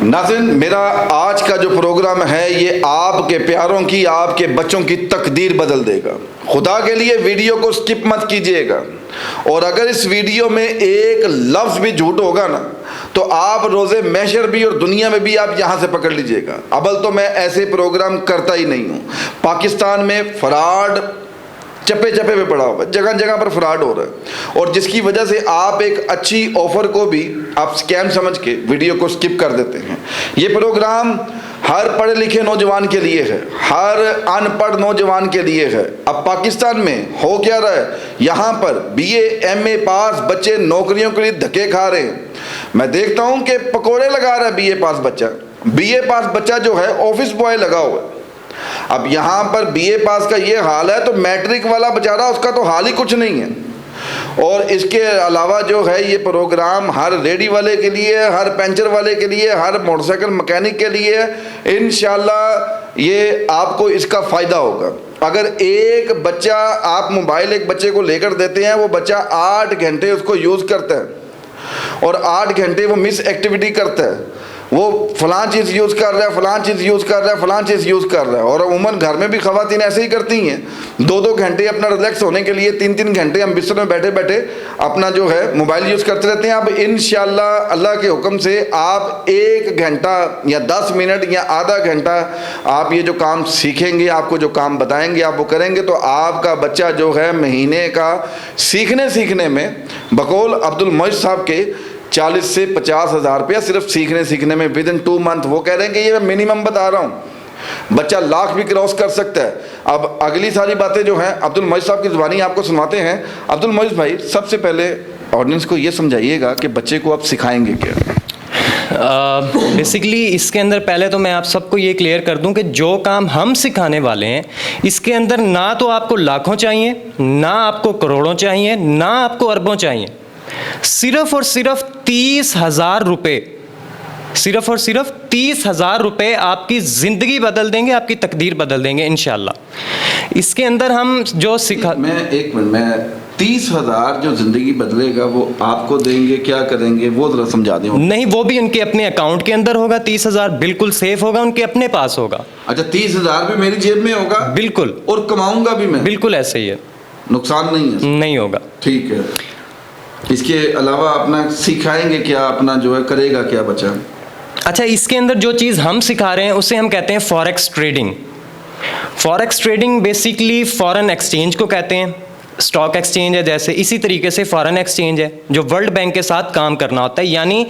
नाज़रीन, मेरा आज का जो प्रोग्राम है ये आपके प्यारों की, आपके बच्चों की तकदीर बदल देगा। खुदा के लिए वीडियो को स्किप मत कीजिएगा, और अगर इस वीडियो में एक लफ्ज़ भी झूठ होगा ना तो आप रोज़े महशर भी और दुनिया में भी आप यहाँ से पकड़ लीजिएगा। अबल तो मैं ऐसे प्रोग्राम करता ही नहीं हूँ। पाकिस्तान में फ्रॉड चप्पे चप्पे पे पड़ा हुआ है, जगह जगह पर फ्रॉड हो रहा है, और जिसकी वजह से आप एक अच्छी ऑफ़र को भी आप स्कैम समझ के वीडियो को स्किप कर देते हैं। ये प्रोग्राम हर पढ़े लिखे नौजवान के लिए है, हर अनपढ़ नौजवान के लिए है। अब पाकिस्तान में हो क्या रहा है, यहाँ पर BA MA पास बच्चे नौकरियों के लिए धक्के खा रहे हैं। मैं देखता हूँ कि पकोड़े लगा रहा है BA पास बच्चा, BA पास बच्चा जो है ऑफिस बॉय लगा हुआ है। अब यहाँ पर BA पास का ये हाल है तो मैट्रिक वाला बेचारा, उसका तो हाल ही कुछ नहीं है। और इसके अलावा जो है ये प्रोग्राम हर रेडी वाले के लिए, हर पंचर वाले के लिए, हर मोटरसाइकिल मैकेनिक के लिए, इंशाल्लाह ये आपको इसका फ़ायदा होगा। अगर एक बच्चा, आप मोबाइल एक बच्चे को लेकर देते हैं, वो बच्चा 8 घंटे उसको यूज़ करता है और 8 घंटे वो मिस एक्टिविटी करता है। वो फ़लाँ चीज़ यूज़ कर रहा है, फ़लाँ चीज़ यूज़ कर रहा है, फ़लाँ चीज़ यूज़ कर रहा है। और उमूमन घर में भी ख़वातीन ऐसे ही करती हैं, 2-2 घंटे अपना रिलैक्स होने के लिए 3-3 घंटे हम बिस्तर में बैठे बैठे अपना जो है मोबाइल यूज़ करते रहते हैं। अब इंशाल्लाह अल्लाह के हुक्म से आप 1 घंटा या 10 मिनट या आधा घंटा आप ये जो काम सीखेंगे, आपको जो काम बताएंगे आप वो करेंगे, तो आपका बच्चा जो है महीने का सीखने में बकौल अब्दुल मोइज़ साहब के 40 से 50 हज़ार रुपया सिर्फ सीखने में विद इन 2 मंथ। वो कह रहे हैं कि ये मैं मिनिमम बता रहा हूँ, बच्चा लाख भी क्रॉस कर सकता है। अब अगली सारी बातें जो हैं अब्दुल मोइज़ साहब की ज़ुबानी आपको सुनाते हैं। अब्दुल मोइज़ भाई, सबसे पहले ऑडियंस को ये समझाइएगा कि बच्चे को आप सिखाएंगे क्या। बेसिकली इसके अंदर पहले तो मैं आप सबको ये क्लियर कर दूं कि जो काम हम सिखाने वाले हैं इसके अंदर ना तो आपको लाखों चाहिए, ना आपको करोड़ों चाहिए, ना आपको अरबों चाहिए। सिर्फ और सिर्फ 30,000 रुपये, सिर्फ और सिर्फ 30,000 रुपये आपकी ज़िंदगी बदल देंगे, आपकी तकदीर बदल देंगे इंशाल्लाह। इसके अंदर हम जो सिखा, मैं 1 मिनट, मैं 30,000 जो ज़िंदगी बदलेगा वो आपको देंगे, क्या करेंगे वो ज़रा समझा दें। नहीं, वो भी उनके अपने अकाउंट के अंदर होगा। 30,000 बिल्कुल सेफ होगा, उनके अपने पास होगा। अच्छा, 30,000 भी मेरी जेब में होगा? बिल्कुल। और कमाऊंगा भी मैं? बिल्कुल ऐसे ही है, नुकसान नहीं है? नहीं होगा। ठीक है। इसके अलावा अपना सिखाएंगे क्या, अपना जो है करेगा क्या बच्चा? अच्छा, इसके अंदर जो चीज़ हम सिखा रहे हैं उसे हम कहते हैं forex trading. Forex trading basically foreign exchange को कहते हैं। स्टॉक एक्सचेंज है जैसे, इसी तरीके से फॉरेन एक्सचेंज है जो वर्ल्ड बैंक के साथ काम करना होता है। यानी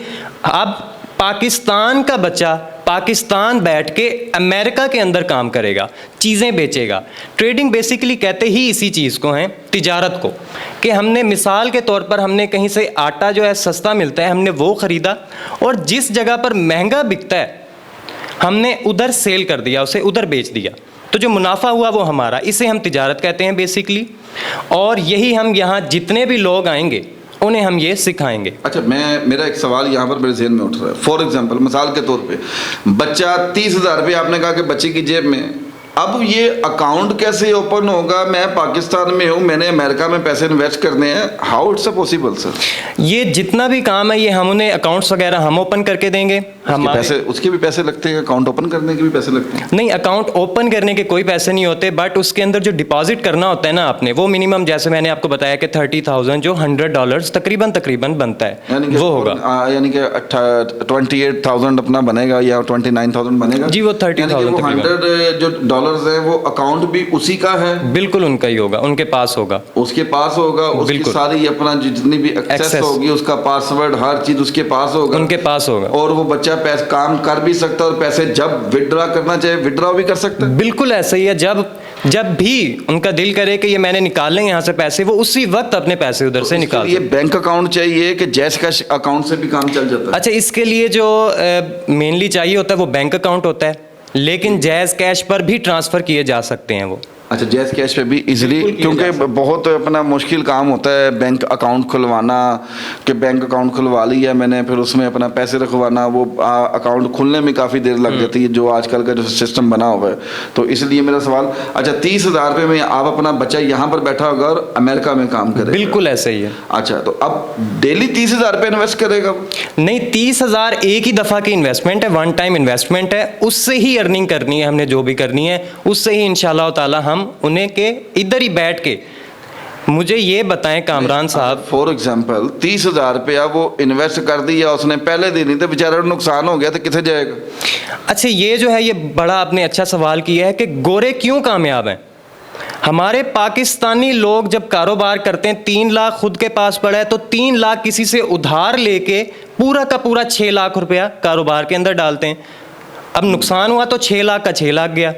अब पाकिस्तान का बच्चा पाकिस्तान बैठ के अमेरिका के अंदर काम करेगा, चीज़ें बेचेगा। ट्रेडिंग बेसिकली कहते ही इसी चीज़ को हैं, तिजारत को, कि हमने मिसाल के तौर पर हमने कहीं से आटा जो है सस्ता मिलता है, हमने वो ख़रीदा, और जिस जगह पर महंगा बिकता है हमने उधर सेल कर दिया, उसे उधर बेच दिया, तो जो मुनाफा हुआ वो हमारा। इसे हम तिजारत कहते हैं बेसिकली, और यही हम यहाँ जितने भी लोग आएंगे उन्हें हम ये सिखाएंगे। अच्छा, मेरा एक सवाल यहाँ पर मेरे ज़हन में उठ रहा है। फॉर एग्जांपल, मिसाल के तौर पे बच्चा 30,000 रुपये आपने कहा कि बच्चे की जेब में, अब ये अकाउंट कैसे ओपन होगा? मैं पाकिस्तान में हूँ, मैंने अमेरिका में पैसे इन्वेस्ट करने हैं, हाउ इट्स पॉसिबल सर? ये जितना भी काम है ये हम उन्हें अकाउंट्स वगैरह हम ओपन करके देंगे। हमारे पैसे, उसके भी पैसे लगते हैं? अकाउंट ओपन करने के भी पैसे लगते हैं? नहीं, अकाउंट ओपन करने के कोई पैसे नहीं होते, बट उसके अंदर जो डिपॉजिट करना होता है ना आपने, वो मिनिमम जैसे मैंने आपको बताया कि 30,000 जो $100 तकरीबन बनता है वो होगा। यानी कि 28,000 अपना बनेगा या 29,000 बनेगा जी, वो 30,000 100 जो डॉलर्स है वो अकाउंट भी उसी का है? बिल्कुल उनका ही होगा, उनके पास होगा। उसके पास होगा, उसकी सारी अपना जितनी भी एक्सेस होगी, उसका पासवर्ड, हर चीज उसके पास होगा, उनके पास होगा। और वो बच्चा पैसे काम कर भी सकता है और पैसे जब विड्रॉ करना चाहे विड्रॉ भी कर सकता है? बिल्कुल ऐसा ही है। जब भी उनका दिल करे कि ये मैंने निकालने यहाँ से पैसे, वो उसी वक्त अपने पैसे उधर से निकाल। ये बैंक अकाउंट चाहिए कि जैस कैश अकाउंट से भी काम चल जाता है? अच्छा, इसके लिए जो मेनली चाहिए होता है वो बैंक अकाउंट होता है, लेकिन जैज़ कैश पर भी ट्रांसफ़र किए जा सकते हैं वो। अच्छा, जैज़ कैश पे भी इजीली, बिल्कुल किया क्योंकि जा सकता बहुत अपना मुश्किल काम होता है बैंक अकाउंट खुलवाना, कि बैंक अकाउंट खुलवा लिया मैंने, फिर उसमें अपना पैसे रखवाना, वो अकाउंट खुलने में काफ़ी देर लग जाती है, जो आजकल का जो सिस्टम बना हुआ है। तो इसलिए मेरा सवाल, अच्छा 30,000 रुपये में आप अपना बच्चा यहाँ पर बैठा होगा और अमेरिका में काम करेगा? बिल्कुल ऐसा ही है। अच्छा, तो अब डेली 30,000 रुपये इन्वेस्ट करेगा? नहीं, 30,000 एक ही दफ़ा की इन्वेस्टमेंट है, वन टाइम इन्वेस्टमेंट है, उससे ही अर्निंग करनी है हमने, जो भी करनी है उससे ही इंशाल्लाह ताला हम उन्हें के इधर ही बैठ के। मुझे ये बताएं कामरान साहब, फॉर एग्जांपल 30,000 रुपया वो इन्वेस्ट कर दिया उसने पहले दिन ही, तो बेचारा नुकसान हो गया तो किथे जाएगा? अच्छा ये जो है, ये बड़ा आपने अच्छा सवाल किया है कि गोरे क्यों कामयाब हैं। हमारे पाकिस्तानी लोग जब कारोबार करते हैं, 3 लाख खुद के पास पड़ा है तो 3 लाख किसी से उधार लेके पूरा का पूरा 6 लाख रुपया कारोबार के अंदर डालते हैं। अब नुकसान हुआ तो 6 लाख का 6 लाख गया।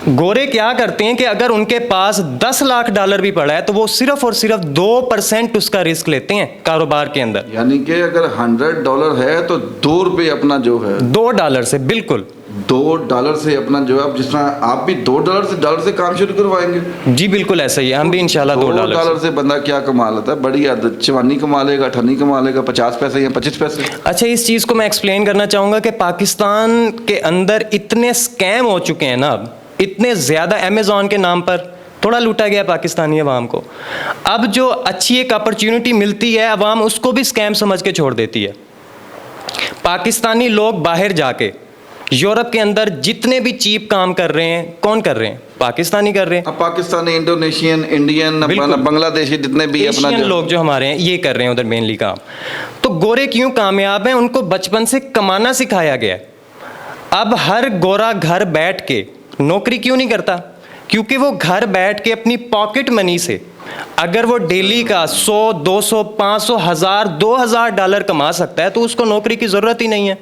गोरे क्या करते हैं कि अगर उनके पास 10 लाख डॉलर भी पड़ा है तो वो सिर्फ और सिर्फ 2% उसका रिस्क लेते हैं कारोबार के अंदर। यानी कि अगर $100 है तो $2 अपना जो है, $2 से, बिल्कुल $2 से अपना जो है, जिस तरह आप भी $2 से काम शुरू करवाएंगे? जी बिल्कुल ऐसा ही है, हम भी इंशाल्लाह $2 से बंदा क्या कमा लेता है, बड़ी आदत, चवानी कमा लेगा, अठन्नी कमा लेगा, 50 पैसे या 25 पैसे। अच्छा, इस चीज़ को मैं एक्सप्लेन करना चाहूँगा कि पाकिस्तान के अंदर इतने स्कैम हो चुके हैं ना, अब इतने ज़्यादा, अमेज़ॉन के नाम पर थोड़ा लूटा गया पाकिस्तानी अवाम को। अब जो अच्छी एक अपॉर्चुनिटी मिलती है, अवाम उसको भी स्कैम समझ के छोड़ देती है। पाकिस्तानी लोग बाहर जाके यूरोप के अंदर जितने भी चीप काम कर रहे हैं, कौन कर रहे हैं? पाकिस्तानी कर रहे हैं। अब पाकिस्तानी, इंडोनेशियन, इंडियन, बांग्लादेशी, जितने भी अपना एशियन लोग जो हमारे हैं ये कर रहे हैं उधर मेनली काम। तो गोरे क्यों कामयाब हैं? उनको बचपन से कमाना सिखाया गया है। अब हर गोरा घर बैठ के नौकरी क्यों नहीं करता? क्योंकि वो घर बैठ के अपनी पॉकेट मनी से अगर वो डेली का 100, 200, 500, 1000, $2000 कमा सकता है तो उसको नौकरी की ज़रूरत ही नहीं है।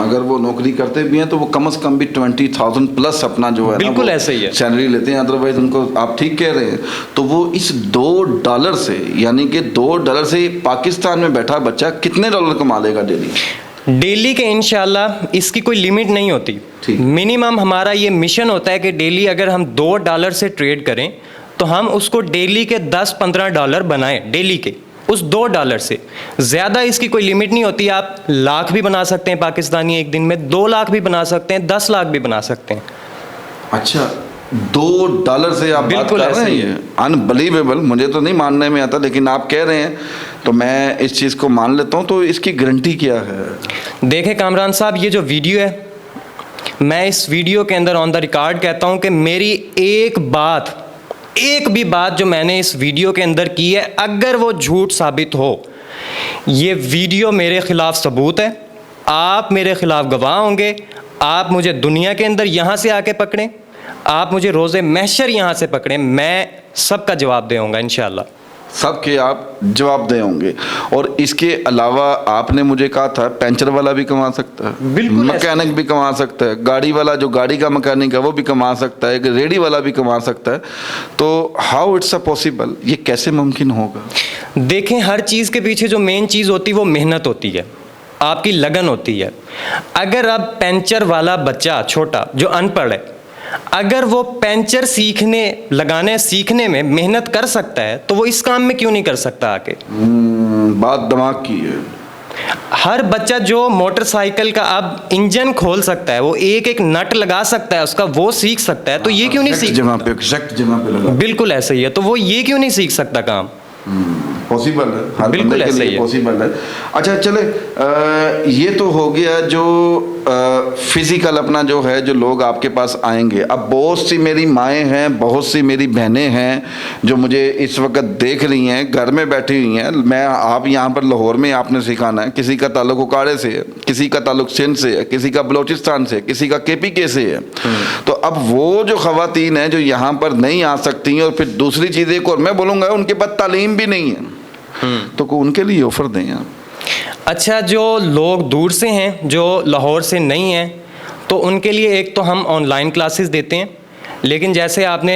अगर वो नौकरी करते भी हैं तो वो कम से कम भी 20,000 प्लस अपना जो है, बिल्कुल ऐसे ही है, सैलरी लेते हैं। अदरवाइज उनको, आप ठीक कह रहे हैं, तो वो इस $2 से, यानी कि $2 से पाकिस्तान में बैठा बच्चा कितने डॉलर कमा लेगा डेली के? इंशाल्लाह इसकी कोई लिमिट नहीं होती। मिनिमम हमारा ये मिशन होता है कि डेली अगर हम $2 से ट्रेड करें तो हम उसको डेली के $10-15 बनाएं, डेली के उस $2 से। ज़्यादा इसकी कोई लिमिट नहीं होती। आप लाख भी बना सकते हैं पाकिस्तानी एक दिन में, 2 लाख भी बना सकते हैं, 10 लाख भी बना सकते हैं। अच्छा, $2 से आप बात कर रहे हैं, ये अनबिलीवेबल, मुझे तो नहीं मानने में आता, लेकिन आप कह रहे हैं तो मैं इस चीज़ को मान लेता हूँ। तो इसकी गारंटी क्या है? देखें कामरान साहब, ये जो वीडियो है, मैं इस वीडियो के अंदर ऑन द रिकॉर्ड कहता हूँ कि मेरी एक भी बात जो मैंने इस वीडियो के अंदर की है, अगर वो झूठ साबित हो, ये वीडियो मेरे खिलाफ सबूत है, आप मेरे खिलाफ गवाह होंगे। आप मुझे दुनिया के अंदर यहाँ से आके पकड़ें, आप मुझे रोज़े महशर यहाँ से पकड़ें, मैं सबका जवाब दूंगा इंशाल्लाह। सबके आप जवाब दे होंगे। और इसके अलावा आपने मुझे कहा था पंचर वाला भी कमा सकता है, बिल्कुल, मैकेनिक भी कमा सकता है, गाड़ी वाला जो गाड़ी का मैकेनिक है वो भी कमा सकता है, रेडी वाला भी कमा सकता है। तो हाउ इट्स पॉसिबल, ये कैसे मुमकिन होगा? देखें, हर चीज़ के पीछे जो मेन चीज़ होती है वो मेहनत होती है, आपकी लगन होती है। अगर अब पंचर वाला बच्चा छोटा जो अनपढ़ है, अगर वो पंचर लगाने सीखने में मेहनत कर सकता है तो वो इस काम में क्यों नहीं कर सकता आके? बात दिमाग की है। हर बच्चा जो मोटरसाइकिल का अब इंजन खोल सकता है, वो एक एक नट लगा सकता है उसका, वो सीख सकता है, तो ये क्यों नहीं सीख? जगह पे लगा। बिल्कुल ऐसे ही है, तो वो ये क्यों नहीं सीख सकता काम? पॉसिबल है, हर बिल्कुल बंदे के लिए पॉसिबल है। अच्छा चले, ये तो हो गया जो फिजिकल अपना जो है, जो लोग आपके पास आएंगे। अब बहुत सी मेरी माएँ हैं, बहुत सी मेरी बहनें हैं जो मुझे इस वक्त देख रही हैं, घर में बैठी हुई हैं। मैं आप यहाँ पर लाहौर में आपने सिखाना है, किसी का ताल्लुक उकाड़े से है, किसी का ताल्लुक सिंध से है, किसी का बलोचिस्तान से, किसी का KPK से है। तो अब वो जो ख़वातीन हैं जो यहाँ पर नहीं आ सकती हैं, और फिर दूसरी चीज़ एक और मैं बोलूँगा, उनके पास तालीम भी नहीं है, तो उनके लिए ऑफर दें आप। अच्छा, जो लोग दूर से हैं, जो लाहौर से नहीं हैं, तो उनके लिए एक तो हम ऑनलाइन क्लासेस देते हैं, लेकिन जैसे आपने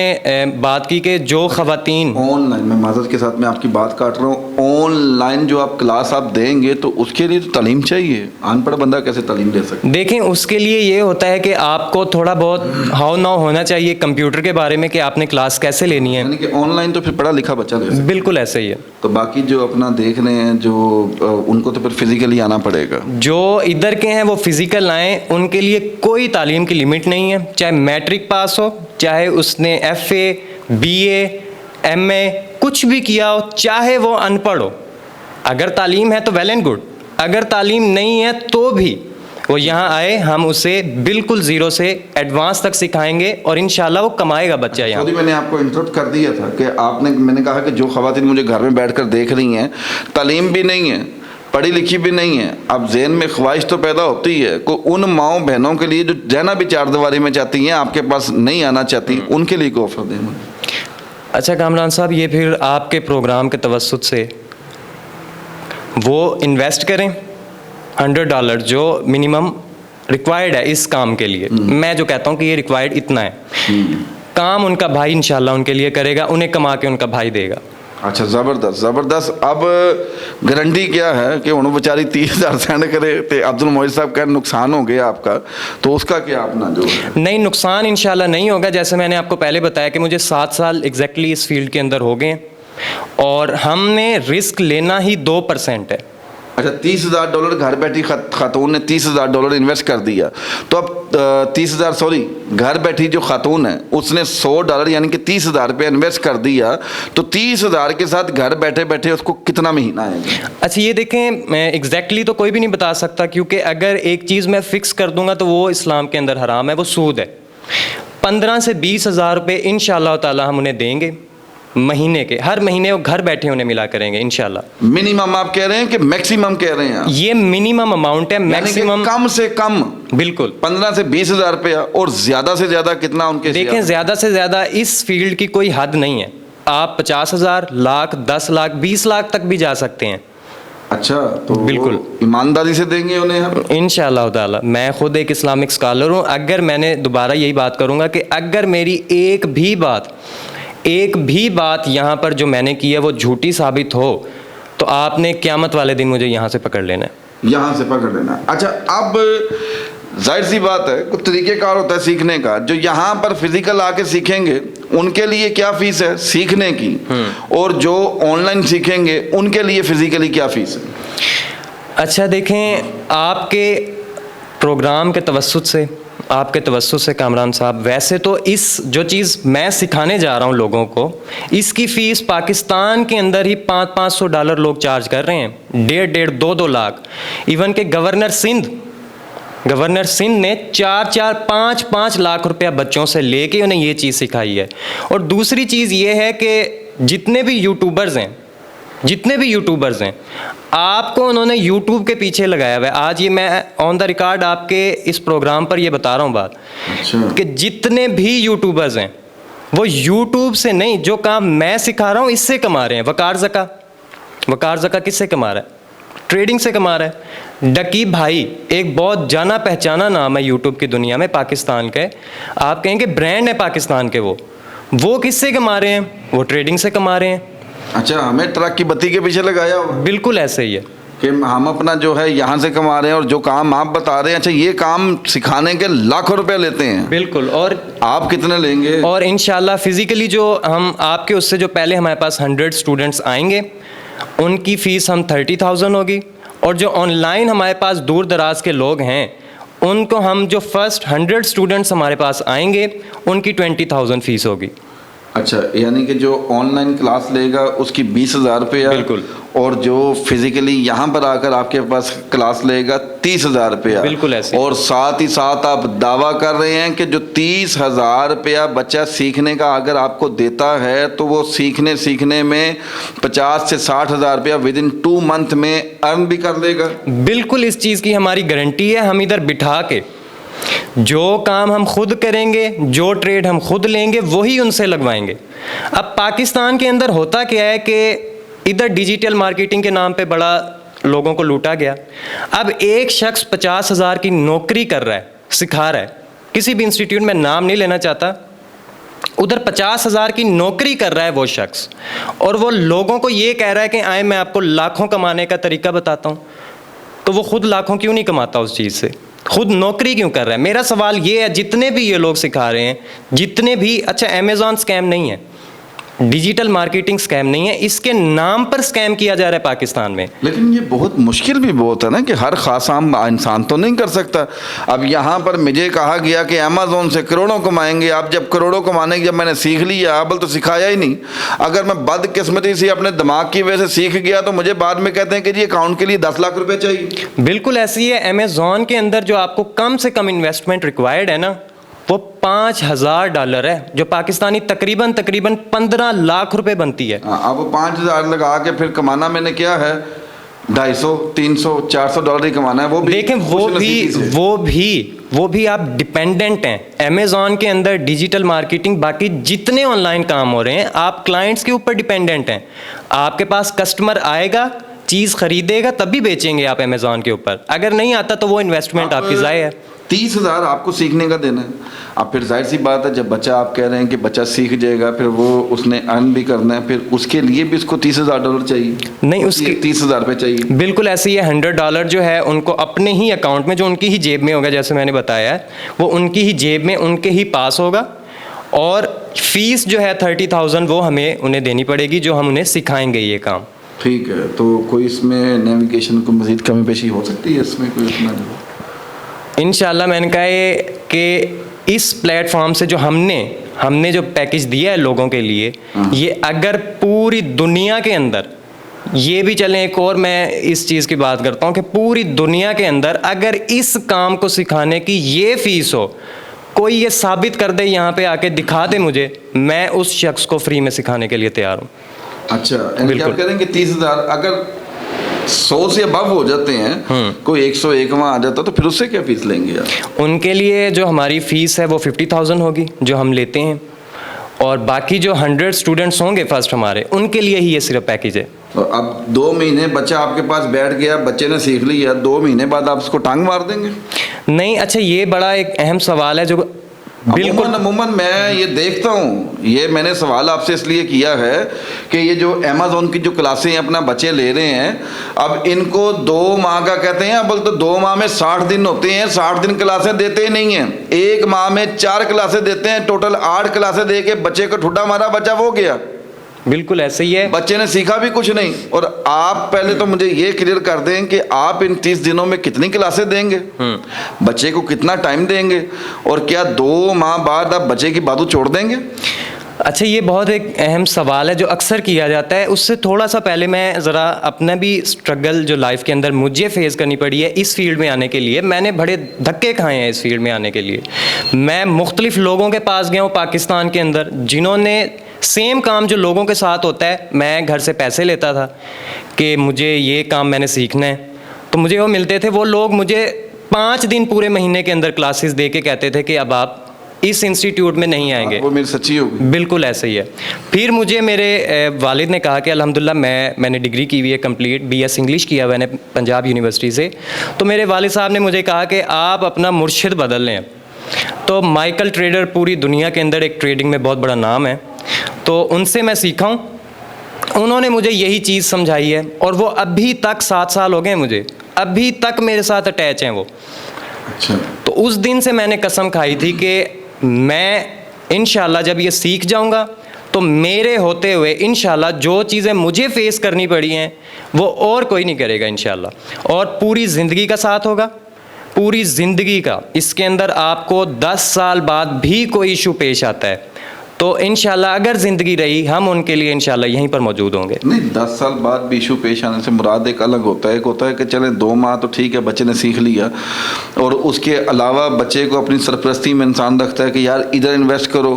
बात की कि जो ख़वातीन ऑनलाइन, मैं माजरत के साथ मैं आपकी बात काट रहा हूँ, ऑनलाइन जो आप क्लास आप देंगे तो उसके लिए तो तालीम चाहिए, अनपढ़ बंदा कैसे तालीम दे सकता है? देखें, उसके लिए ये होता है कि आपको थोड़ा बहुत हाउ नाउ होना चाहिए कंप्यूटर के बारे में कि आपने क्लास कैसे लेनी है। यानी कि ऑनलाइन तो फिर पढ़ा लिखा बच्चा दे सकता है। बिल्कुल ऐसे ही है। तो बाकी जो अपना देख रहे हैं जो उनको तो फिर फिजिकली आना पड़ेगा। जो इधर के हैं वो फिजिकल आएँ, उनके लिए कोई तालीम की लिमिट नहीं है, चाहे मैट्रिक पास हो, चाहे उसने FA BA MA कुछ भी किया हो, चाहे वो अनपढ़ हो। अगर तालीम है तो वेल एंड गुड, अगर तालीम नहीं है तो भी वो यहाँ आए, हम उसे बिल्कुल ज़ीरो से एडवांस तक सिखाएंगे और इंशाल्लाह वो कमाएगा बच्चा यहाँ। मैंने आपको इंटरप्ट कर दिया था कि मैंने कहा कि जो ख़वातीन मुझे घर में बैठकर देख रही हैं, तालीम भी नहीं है, पढ़ी लिखी भी नहीं है, अब ज़हन में ख्वाहिश तो पैदा होती है को उन माओ बहनों के लिए जो रहना भी चार दीवारी में चाहती हैं, आपके पास नहीं आना चाहती, उनके लिए कोई ऑफर दें? अच्छा कामरान साहब, ये फिर आपके प्रोग्राम के तवस्सुत से वो इन्वेस्ट करें $100 जो मिनिमम रिक्वायर्ड है इस काम के लिए। मैं जो कहता हूँ कि ये रिक्वायर्ड इतना है, काम उनका भाई इंशाल्लाह उनके लिए करेगा, उन्हें कमा के उनका भाई देगा। अच्छा, ज़बरदस्त ज़बरदस्त। अब गारंटी क्या है कि उन्होंने बेचारी 30,000 सेंड करे तो अब्दुल मोइज साहब का नुकसान हो गया आपका, तो उसका क्या अपना जो है? नहीं, नुकसान इंशाल्लाह नहीं होगा। जैसे मैंने आपको पहले बताया कि मुझे 7 साल एग्जैक्टली इस फील्ड के अंदर हो गए और हमने रिस्क लेना ही 2% है। अच्छा, $30,000 घर बैठी खातून ने $30,000 इन्वेस्ट कर दिया, तो अब 30,000 सॉरी घर बैठी जो खातून है उसने $100 यानी कि 30,000 रुपये इन्वेस्ट कर दिया, तो 30,000 के साथ घर बैठे बैठे उसको कितना महीना आएगा? अच्छा, ये देखें, मैं एग्जैक्टली तो कोई भी नहीं बता सकता, क्योंकि अगर एक चीज़ मैं फ़िक्स कर दूंगा तो वो इस्लाम के अंदर हराम है, वो सूद है। 15 से 20,000 रुपये इंशाअल्लाह ताला हम उन्हें देंगे महीने के, हर महीने वो घर बैठे उन्हें मिला करेंगे इंशाल्लाह। मिनिमम आप कह रहे हैं कि मैक्सिमम कह रहे हैं आप? ये मिनिमम अमाउंट है, मैक्सिमम कम से कम बिल्कुल 15 से 20,000 रुपया, और ज्यादा से ज्यादा कितना उनके? देखें, ज्यादा से ज्यादा इस फील्ड की कोई हद नहीं है, आप 50,000, लाख, 10 लाख, 20 लाख तक भी जा सकते हैं। अच्छा, तो बिल्कुल ईमानदारी से देंगे उन्हें हम इंशाअल्लाह ताला। मैं खुद एक इस्लामिक स्कॉलर हूँ, अगर मैंने दोबारा यही बात करूँगा कि अगर मेरी एक भी बात यहाँ पर जो मैंने की है वो झूठी साबित हो तो आपने क़यामत वाले दिन मुझे यहाँ से पकड़ लेना है। यहाँ से पकड़ लेना है। अच्छा, अब जाहिर सी बात है कुछ तरीक़ेकार होता है सीखने का, जो यहाँ पर फिजिकल आके सीखेंगे उनके लिए क्या फ़ीस है सीखने की, और जो ऑनलाइन सीखेंगे उनके लिए फिजिकली क्या फ़ीस है? अच्छा देखें, आपके प्रोग्राम के तवस्सुत से कामरान साहब, वैसे तो इस जो चीज़ मैं सिखाने जा रहा हूँ लोगों को, इसकी फ़ीस पाकिस्तान के अंदर ही $500-500 लोग चार्ज कर रहे हैं, 1.5-1.5, 2-2 लाख। इवन के गवर्नर सिंध ने 4-4, 5-5 लाख रुपया बच्चों से लेके उन्हें ये चीज़ सिखाई है। और दूसरी चीज़ ये है कि जितने भी यूट्यूबर्स हैं आपको उन्होंने यूट्यूब के पीछे लगाया हुआ है। आज ये मैं ऑन द रिकॉर्ड आपके इस प्रोग्राम पर ये बता रहा हूँ बात। अच्छा। कि जितने भी यूट्यूबर्स हैं वो यूट्यूब से नहीं, जो काम मैं सिखा रहा हूँ इससे कमा रहे हैं। वकार ज़का किससे कमा रहा है? ट्रेडिंग से कमा रहा है। डकीब भाई एक बहुत जाना पहचाना नाम है यूट्यूब की दुनिया में, पाकिस्तान के, आप कहेंगे ब्रांड है पाकिस्तान के, वो किससे कमा रहे हैं? वो ट्रेडिंग से कमा रहे हैं। अच्छा, हमें ट्रक की बत्ती के पीछे लगाया होगा? बिल्कुल ऐसे ही है कि हम अपना जो है यहाँ से कमा रहे हैं, और जो काम आप बता रहे हैं, अच्छा ये काम सिखाने के लाखों रुपए लेते हैं? बिल्कुल। और आप कितने लेंगे? और इंशाल्लाह फिजिकली जो हम आपके उससे जो पहले हमारे पास 100 स्टूडेंट्स आएंगे उनकी फ़ीस हम 30,000 होगी, और जो ऑनलाइन हमारे पास दूर दराज के लोग हैं उनको हम जो फर्स्ट 100 स्टूडेंट्स हमारे पास आएंगे उनकी 20,000 फ़ीस होगी। अच्छा, यानी कि जो ऑनलाइन क्लास लेगा उसकी 20,000 रुपया, बिल्कुल, और जो फिजिकली यहाँ पर आकर आपके पास क्लास लेगा 30,000 रुपया, बिल्कुल ऐसे। और साथ ही साथ आप दावा कर रहे हैं कि जो 30,000 रुपया बच्चा सीखने का अगर आपको देता है तो वो सीखने में 50 से 60,000 रुपया विद इन 2 मंथ में अर्न भी कर लेगा? बिल्कुल, इस चीज़ की हमारी गारंटी है। हम इधर बिठा के जो काम हम खुद करेंगे, जो ट्रेड हम खुद लेंगे, वही उनसे लगवाएंगे। अब पाकिस्तान के अंदर होता क्या है कि इधर डिजिटल मार्केटिंग के नाम पे बड़ा लोगों को लूटा गया। अब एक शख्स 50,000 की नौकरी कर रहा है, सिखा रहा है, किसी भी इंस्टीट्यूट में नाम नहीं लेना चाहता, उधर 50,000 की नौकरी कर रहा है वो शख्स, और वो लोगों को ये कह रहा है कि आए मैं आपको लाखों कमाने का तरीका बताता हूँ। तो वो खुद लाखों क्यों नहीं कमाता उस चीज़ से, खुद नौकरी क्यों कर रहा है? मेरा सवाल ये है, जितने भी ये लोग सिखा रहे हैं, जितने भी, अच्छा अमेज़ॉन स्कैम नहीं है, डिजिटल मार्केटिंग स्कैम नहीं है, इसके नाम पर स्कैम किया जा रहा है पाकिस्तान में। लेकिन ये बहुत मुश्किल भी बहुत है ना कि हर खास आम इंसान तो नहीं कर सकता। अब यहाँ पर मुझे कहा गया कि अमेज़ॉन से करोड़ों कमाएंगे। आप जब करोड़ों कमाने की जब मैंने सीख लिया, अबल तो सिखाया ही नहीं। अगर मैं बदकिस्मती से अपने दिमाग की वजह से सीख गया तो मुझे बाद में कहते हैं कि जी अकाउंट के लिए 10 लाख रुपए चाहिए। बिल्कुल ऐसी है। अमेज़ॉन के अंदर जो आपको कम से कम इन्वेस्टमेंट रिक्वायर्ड है ना, वो $5,000 है, जो पाकिस्तानी तकरीबन 15 लाख रुपए बनती है। अब 5,000 लगा के फिर कमाना मैंने क्या है, 250, 300, $400 ही कमाना है। वो भी देखें, वो भी आप डिपेंडेंट हैं अमेज़ॉन के अंदर। डिजिटल मार्केटिंग, बाकी जितने ऑनलाइन काम हो रहे हैं, आप क्लाइंट्स के ऊपर डिपेंडेंट हैं। आपके पास कस्टमर आएगा, चीज़ खरीदेगा, तभी बेचेंगे आप अमेज़ॉन के ऊपर। अगर नहीं आता तो वो इन्वेस्टमेंट आपकी ज़ाया है। 30,000 आपको सीखने का देना है। अब फिर जाहिर सी बात है, जब बच्चा, आप कह रहे हैं कि बच्चा सीख जाएगा, फिर वो उसने अर्न भी करना है, फिर उसके लिए भी उसको $30,000 चाहिए। नहीं, उसकी 30,000 रुपये चाहिए। बिल्कुल ऐसे ही है। $100 जो है उनको अपने ही अकाउंट में, जो उनकी ही जेब में होगा, जैसे मैंने बताया है, वो उनकी ही जेब में, उनके ही पास होगा। और फीस जो है 30,000 वो हमें उन्हें देनी पड़ेगी, जो हम उन्हें सिखाएंगे ये काम। ठीक है, तो कोई इसमें नेविगेशन को मज़ीद कमी पेशी हो सकती है इसमें कोई अपना? इंशाल्लाह मैंने कहा है कि इस प्लेटफॉर्म से जो हमने जो पैकेज दिया है लोगों के लिए, ये अगर पूरी दुनिया के अंदर ये भी चलें, एक और मैं इस चीज़ की बात करता हूँ कि पूरी दुनिया के अंदर अगर इस काम को सिखाने की ये फ़ीस हो, कोई ये साबित कर दे, यहाँ पे आके दिखा दे मुझे, मैं उस शख्स को फ्री में सिखाने के लिए तैयार हूँ। अच्छा, बिल्कुल। आप कह रहे हैं कि 30,000 अगर 100 से अबव हो जाते हैं, कोई 101 वहाँ आ जाता, तो फिर उससे क्या फीस लेंगे आप? उनके लिए जो हमारी फ़ीस है वो 50,000 होगी, जो हम लेते हैं। और बाकी जो 100 स्टूडेंट्स होंगे फर्स्ट हमारे, उनके लिए ही ये सिर्फ पैकेज है। तो अब 2 महीने बच्चा आपके पास बैठ गया, बच्चे ने सीख लिया, 2 महीने बाद आप उसको टांग मार देंगे? नहीं। अच्छा, ये बड़ा एक अहम सवाल है जो बिल्कुल अमूमन मैं ये देखता हूँ, ये मैंने सवाल आपसे इसलिए किया है कि ये जो अमेज़ॉन की जो क्लासें अपना बच्चे ले रहे हैं, अब इनको 2 माह का कहते हैं, अब तो 2 माह में 60 दिन होते हैं, 60 दिन क्लासें देते ही नहीं हैं। 1 माह में 4 क्लासें देते हैं, टोटल 8 क्लासें दे के बच्चे को ठुड्डा मारा, बच्चा वो गया। बिल्कुल ऐसे ही है, बच्चे ने सीखा भी कुछ नहीं। और आप पहले तो मुझे ये क्लियर कर दें कि आप इन 30 दिनों में कितनी क्लासें देंगे, बच्चे को कितना टाइम देंगे, और क्या 2 माह बाद आप बच्चे की बातों छोड़ देंगे? अच्छा, ये बहुत एक अहम सवाल है जो अक्सर किया जाता है। उससे थोड़ा सा पहले मैं ज़रा अपना भी स्ट्रगल जो लाइफ के अंदर मुझे फेस करनी पड़ी है इस फील्ड में आने के लिए, मैंने बड़े धक्के खाए हैं इस फील्ड में आने के लिए। मैं मुख्तलिफ लोगों के पास गया हूँ पाकिस्तान के अंदर, जिन्होंने सेम काम जो लोगों के साथ होता है, मैं घर से पैसे लेता था कि मुझे ये काम मैंने सीखना है, तो मुझे वो मिलते थे। वो लोग मुझे 5 दिन पूरे महीने के अंदर क्लासेस दे के कहते थे कि अब आप इस इंस्टीट्यूट में नहीं आएंगे। वो मेरी सच्ची होगी। बिल्कुल ऐसे ही है। फिर मुझे मेरे वालिद ने कहा कि अल्हम्दुलिल्लाह मैंने डिग्री की हुई है कंप्लीट, BS इंग्लिश किया मैंने पंजाब यूनिवर्सिटी से। तो मेरे वालिद साहब ने मुझे कहा कि आप अपना मुर्शिद बदल लें। तो माइकल ट्रेडर पूरी दुनिया के अंदर एक ट्रेडिंग में बहुत बड़ा नाम है, तो उनसे मैं सीखा हूँ। उन्होंने मुझे यही चीज़ समझाई है, और वो अभी तक 7 साल हो गए मुझे, अभी तक मेरे साथ अटैच हैं वो। अच्छा। तो उस दिन से मैंने कसम खाई थी कि मैं इंशाल्लाह जब ये सीख जाऊंगा तो मेरे होते हुए इंशाल्लाह जो चीज़ें मुझे फेस करनी पड़ी हैं वो और कोई नहीं करेगा इंशाल्लाह। और पूरी ज़िंदगी का साथ होगा, पूरी ज़िंदगी का। इसके अंदर आपको 10 साल बाद भी कोई इशू पेश आता है तो इंशाल्लाह अगर ज़िंदगी रही, हम उनके लिए इंशाल्लाह यहीं पर मौजूद होंगे। नहीं, 10 साल बाद भी इशू पेश आने से मुराद एक अलग होता है। एक होता है कि चले 2 माह तो ठीक है, बच्चे ने सीख लिया, और उसके अलावा बच्चे को अपनी सरपरस्ती में इंसान रखता है कि यार इधर इन्वेस्ट करो,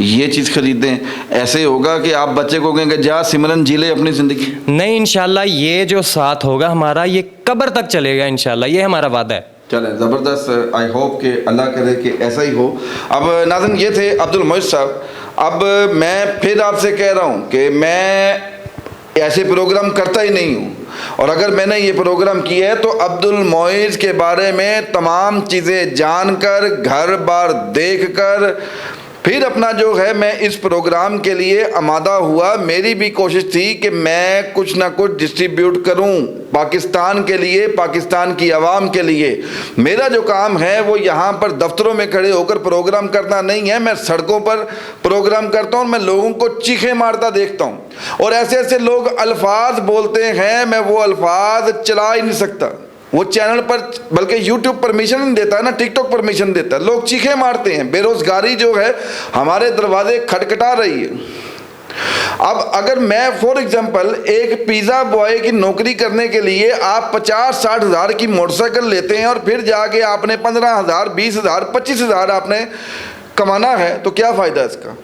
ये चीज़ खरीदें। ऐसे होगा कि आप बच्चे को कहेंगे जा सिमरन जी ले अपनी ज़िंदगी? नहीं, इंशाल्लाह ये जो साथ होगा हमारा, ये कब्र तक चलेगा इंशाल्लाह, ये हमारा वादा है। चलें, ज़बरदस्त। आई होप कि अल्लाह करे कि ऐसा ही हो। अब नाज़रीन, ये थे अब्दुल मोइज़ साहब। अब मैं फिर आपसे कह रहा हूँ कि मैं ऐसे प्रोग्राम करता ही नहीं हूँ, और अगर मैंने ये प्रोग्राम किया है तो अब्दुल मोइज़ के बारे में तमाम चीज़ें जानकर, घर बार देखकर, फिर अपना जो है मैं इस प्रोग्राम के लिए आमादा हुआ। मेरी भी कोशिश थी कि मैं कुछ ना कुछ डिस्ट्रीब्यूट करूं पाकिस्तान के लिए, पाकिस्तान की आवाम के लिए। मेरा जो काम है वो यहाँ पर दफ्तरों में खड़े होकर प्रोग्राम करना नहीं है, मैं सड़कों पर प्रोग्राम करता हूँ। मैं लोगों को चीखें मारता देखता हूँ और ऐसे ऐसे लोग अल्फाज बोलते हैं, मैं वो अल्फाज चला ही नहीं सकता। वो चैनल पर, बल्कि यूट्यूब परमिशन नहीं देता है ना, टिकटॉक परमिशन देता है। लोग चीखें मारते हैं। बेरोजगारी जो है हमारे दरवाजे खटखटा रही है। अब अगर मैं फॉर एग्जांपल एक पिज़्ज़ा बॉय की नौकरी करने के लिए आप 50-60 हज़ार की मोटरसाइकिल लेते हैं और फिर जाके आपने 15,000, 20,000, 25,000 आपने कमाना है, तो क्या फ़ायदा इसका?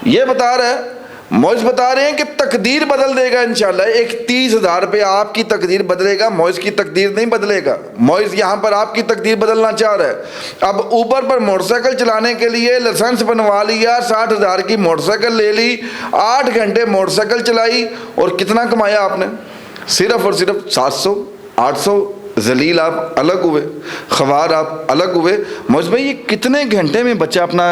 ये बता रहा है, मौज बता रहे हैं कि तकदीर बदल देगा इंशाल्लाह। एक 30,000 रुपये आपकी तकदीर बदलेगा, मौज की तकदीर नहीं बदलेगा। मौज यहाँ पर आपकी तकदीर बदलना चाह रहा है। अब ऊबर पर मोटरसाइकिल चलाने के लिए लाइसेंस बनवा लिया, 60,000 की मोटरसाइकिल ले ली, 8 घंटे मोटरसाइकिल चलाई और कितना कमाया आपने? सिर्फ और सिर्फ 700, 800। जलील आप अलग हुए, खवार आप अलग हुए। मौज भाई ये कितने घंटे में बच्चा अपना,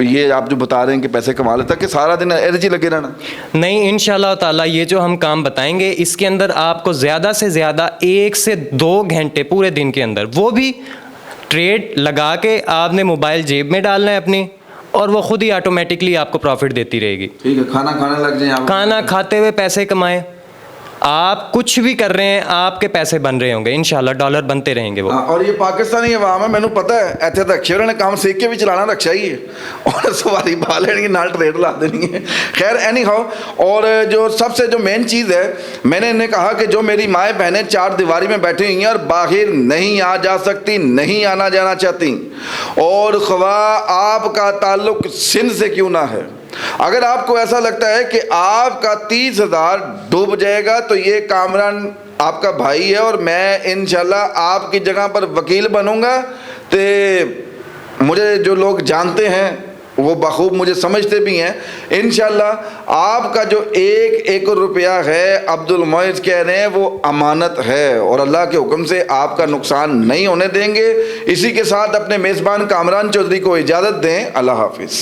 ये आप जो बता रहे हैं कि पैसे कमा लेता, कि सारा दिन एनर्जी लगे रहना? नहीं, इंशाल्लाह ताला ये जो हम काम बताएंगे इसके अंदर आपको ज़्यादा से ज़्यादा 1 से 2 घंटे पूरे दिन के अंदर, वो भी ट्रेड लगा के आपने मोबाइल जेब में डालना है अपनी, और वो खुद ही ऑटोमेटिकली आपको प्रॉफिट देती रहेगी। ठीक है, खाना खाने लग जाए, खाना खाते हुए पैसे कमाएं। आप कुछ भी कर रहे हैं आपके पैसे बन रहे होंगे, इंशाल्लाह डॉलर बनते रहेंगे वो। और ये पाकिस्तानी अवाम है, मैंने पता है इतने तक अक्षर ने काम सीख के भी चलाना रखा ही है और सवारी पा लेनी नाल ट्रेड ला देनी है। खैर एनी हाउ, और जो सबसे जो मेन चीज़ है, मैंने इन्हें कहा कि जो मेरी माएँ बहनें 4 दीवारी में बैठी हुई हैं और बाहर नहीं आ जा सकती, नहीं आना जाना चाहती, और ख्वा आपका ताल्लुक सिंध से क्यों ना है, अगर आपको ऐसा लगता है कि आपका 30,000 डूब जाएगा, तो ये कामरान आपका भाई है और मैं इंशाल्लाह आपकी जगह पर वकील बनूंगा। तो मुझे जो लोग जानते हैं वो बखूब मुझे समझते भी हैं। इंशाल्लाह आपका जो 1 रुपया है, अब्दुल मोइज़ कह रहे हैं, वो अमानत है और अल्लाह के हुक्म से आपका नुकसान नहीं होने देंगे। इसी के साथ अपने मेज़बान कामरान चौधरी को इजाज़त दें। अल्लाह हाफिज़।